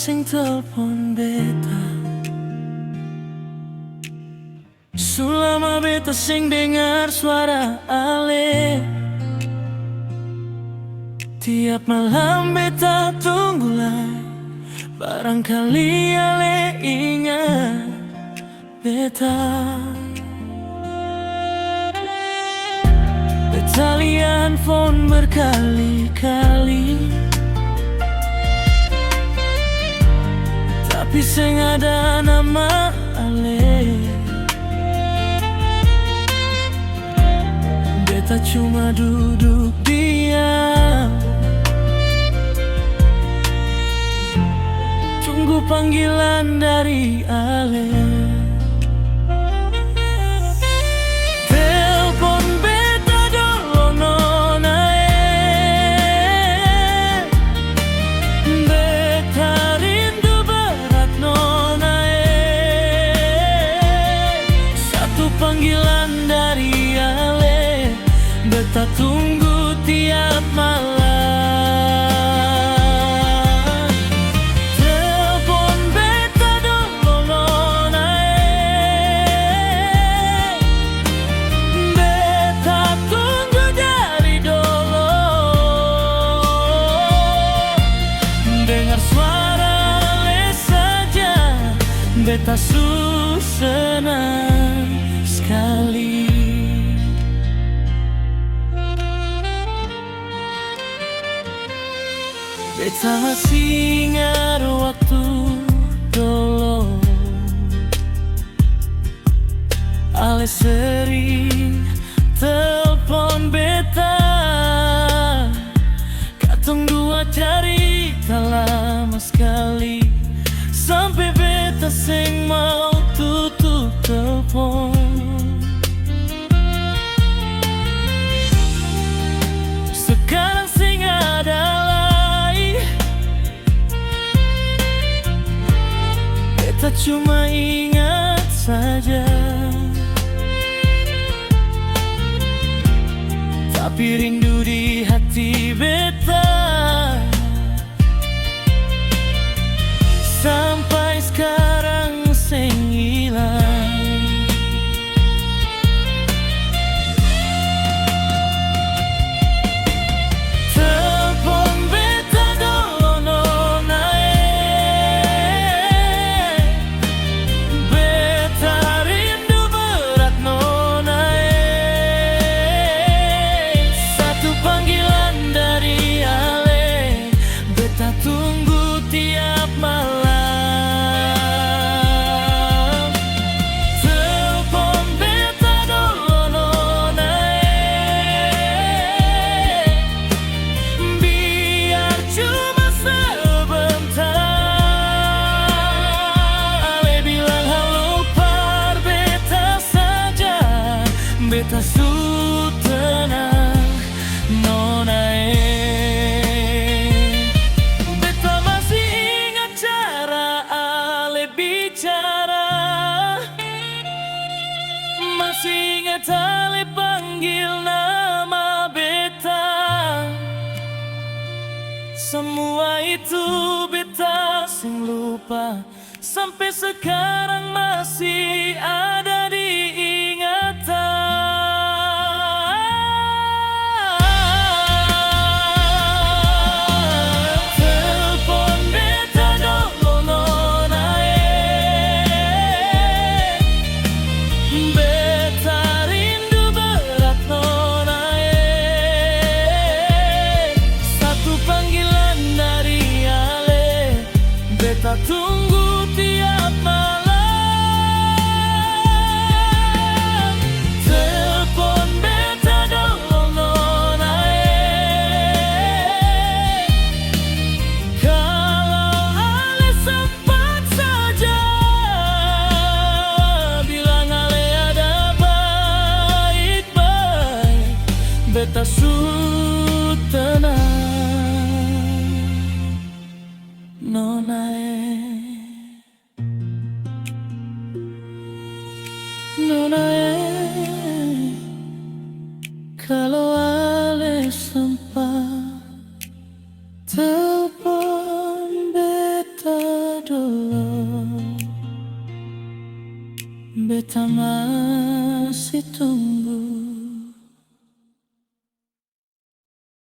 sing telepon beta. Selama beta sing dengar suara Ale, tiap malam beta tunggulah, barangkali Ale ingat beta. Beta liat phone berkali-kali, tapi sing ada nama Ale. Beta cuma duduk diam, tunggu panggilan dari Ale. Telepon beta dulu nona, beta rindu berat nona. Satu panggilan dari Ale, beta tunggu tiap malam. Telepon beta dulu nona, beta tunggu dari dulu. Dengar suara Ale saja, beta senang sekali. Beta masih ingat waktu dulu Ale sering telepon beta. Katong dua cerita lama sekali, sampai beta sing mau tutup telepon. Sekarang sing ada cuma ingat saja, tapi rindu di hati beta sampai sekarang sing hilang. Telepon beta dulu nona, beta rindu berat nona. Satu panggilan dari Ale, beta tunggu tiap malam. Telepon beta dulu nona, biar cuma sebentar. Ale bilang halo par beta saja, beta su tenang nona. Beta masih ingat cara Ale bicara, masih ingat Ale panggil nama beta. Semua itu beta sing lupa, sampai sekarang masih ada di ingatan. Telepon beta dulu nona, beta rindu berat nona. Satu panggilan dari Ale, beta tunggu tiap malam. Telepon beta dulu nona, kalau Ale sempat saja, bilang Ale ada baik-baik, beta su tenang nona. Nona, kalau Ale sempat telepon beta. beta masih tunggu.